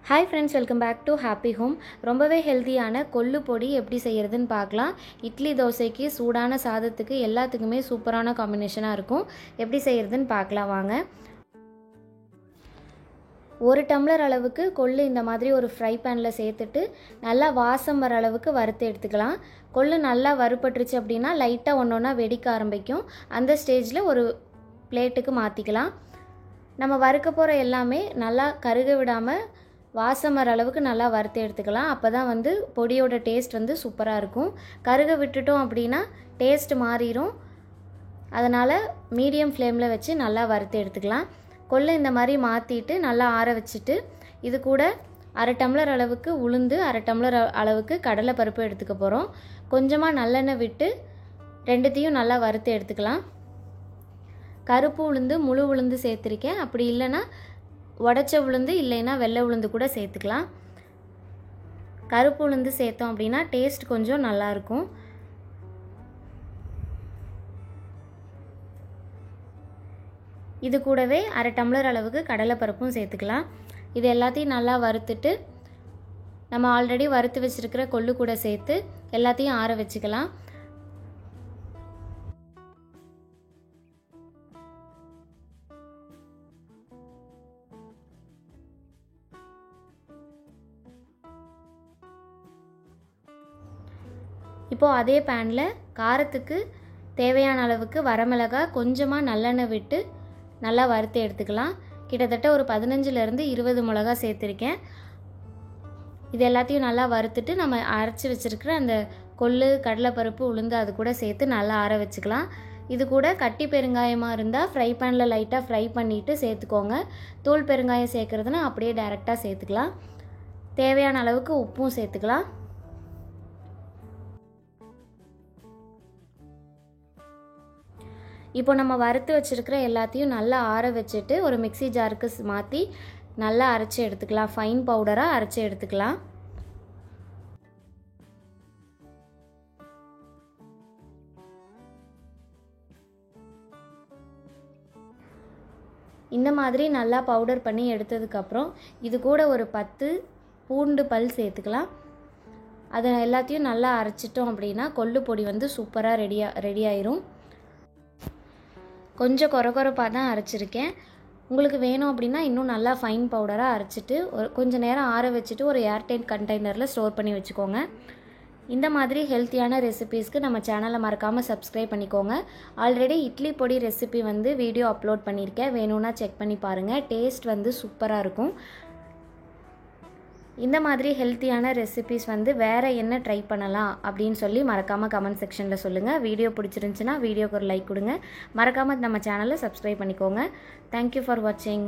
Hi friends, welcome back to Happy Home. ரொம்பவே ஹெல்தியான கொள்ளு பொடி எப்படி செய்யறதுன்னு பார்க்கலாம். இட்லி தோசைக்கு சூடான சாதத்துக்கு எல்லாத்துக்குமே சூப்பரான காம்பினேஷனாக இருக்கும். எப்படி செய்யறதுன்னு பார்க்கலாம் வாங்க. 1 டம்ளர் அளவுக்கு கொள்ளு இந்த மாதிரி ஒரு ஃப்ரை பேனில் சேர்த்துட்டு நல்லா வாசம் வர அளவுக்கு வறுத்து எடுத்துக்கலாம். கொள்ளு நல்லா வறுபட்டுருச்சு அப்படின்னா லைட்டாக ஒன்றா வெடிக்க ஆரம்பிக்கும். அந்த ஸ்டேஜில் ஒரு பிளேட்டுக்கு மாற்றிக்கலாம். நம்ம வறுக்க போகிற எல்லாமே நல்லா கருக விடாமல் வாசம் வர அளவுக்கு நல்லா வறுத்து எடுத்துக்கலாம். அப்போ தான் பொடியோட டேஸ்ட் சூப்பராக இருக்கும். கருக விட்டுட்டோம் அப்படின்னா டேஸ்ட் மாறிடும். அதனால் மீடியம் ஃப்ளேமில் வச்சு நல்லா வறுத்து எடுத்துக்கலாம். கொள்ளு இந்த மாதிரி மாற்றிட்டு நல்லா ஆற வச்சுட்டு இது கூட 1/2 டம்ளர் அளவுக்கு உளுந்து 1/2 டம்ளர் அளவுக்கு கடலைப்பருப்பு எடுத்துக்க போகிறோம். கொஞ்சமாக நல்லெண்ணெய் விட்டு ரெண்டுத்தையும் நல்லா வறுத்து எடுத்துக்கலாம். கருப்பு உளுந்து முழு உளுந்து சேர்த்துருக்கேன். அப்படி இல்லைன்னா உடச்ச உளுந்து இல்லைன்னா வெள்ளை உளுந்து கூட சேர்த்துக்கலாம். கருப்பு உளுந்து சேர்த்தோம் அப்படின்னா டேஸ்ட் கொஞ்சம் நல்லாயிருக்கும். இது கூடவே 1/2 டம்ளர் அளவுக்கு கடலைப்பருப்பும் சேர்த்துக்கலாம். இது எல்லாத்தையும் நல்லா வறுத்துட்டு நம்ம ஆல்ரெடி வறுத்து வச்சுருக்கிற கொள்ளு கூட சேர்த்து எல்லாத்தையும் ஆற வச்சுக்கலாம். இப்போது அதே பேனில் காரத்துக்கு தேவையான அளவுக்கு வரமிளகாய் கொஞ்சமாக நல்லெண்ணெய் விட்டு நல்லா வறுத்து எடுத்துக்கலாம். கிட்டத்தட்ட ஒரு 15லேருந்து 20 மிளகா சேர்த்துருக்கேன். இது எல்லாத்தையும் நல்லா வறுத்துட்டு நம்ம அரைச்சி வச்சுருக்கிற அந்த கொள்ளு கடலைப்பருப்பு உளுந்து அது கூட சேர்த்து நல்லா ஆற வச்சுக்கலாம். இது கூட கட்டி பெருங்காயமாக இருந்தால் ஃப்ரை பேனில் லைட்டாக ஃப்ரை பண்ணிவிட்டு சேர்த்துக்கோங்க. தூள் பெருங்காயம் சேர்க்குறதுனா அப்படியே டைரெக்டாக சேர்த்துக்கலாம். தேவையான அளவுக்கு உப்பும் சேர்த்துக்கலாம். இப்போ நம்ம வறுத்து வச்சுருக்கிற எல்லாத்தையும் நல்லா ஆற வச்சுட்டு ஒரு மிக்ஸி ஜாருக்கு மாற்றி நல்லா அரைச்சி எடுத்துக்கலாம். ஃபைன் பவுடராக அரைச்சி எடுத்துக்கலாம். இந்த மாதிரி நல்லா பவுடர் பண்ணி எடுத்ததுக்கப்புறம் இது கூட ஒரு 10 பூண்டு பல் சேர்த்துக்கலாம். அதை எல்லாத்தையும் நல்லா அரைச்சிட்டோம் அப்படின்னா கொள்ளு பொடி சூப்பராக ரெடி ஆயிரும். கொஞ்சம் கொரகொரப்பாக தான் அரைச்சிருக்கேன். உங்களுக்கு வேணும் அப்படின்னா இன்னும் நல்லா ஃபைன் பவுடராக அரைச்சிட்டு கொஞ்சம் நேரம் ஆற வச்சுட்டு ஒரு ஏர்டைட் கண்டெய்னரில் ஸ்டோர் பண்ணி வச்சுக்கோங்க. இந்த மாதிரி ஹெல்த்தியான ரெசிபீஸ்க்கு நம்ம சேனலை மறக்காமல் சப்ஸ்கிரைப் பண்ணிக்கோங்க. ஆல்ரெடி இட்லி பொடி ரெசிபி வீடியோ அப்லோட் பண்ணியிருக்கேன். வேணும்னா செக் பண்ணி பாருங்கள். டேஸ்ட் சூப்பராக இருக்கும். இந்த மாதிரி ஹெல்த்தியான ரெசிபீஸ் வேறு என்ன ட்ரை பண்ணலாம் அப்படின்னு சொல்லி மறக்காமல் கமெண்ட் செக்ஷனில் சொல்லுங்கள். வீடியோ பிடிச்சிருந்துச்சுன்னா வீடியோக்கு ஒரு லைக் கொடுங்க. மறக்காமல் நம்ம சேனலை சப்ஸ்கிரைப் பண்ணிக்கோங்க. தேங்க்யூ ஃபார் வாட்சிங்.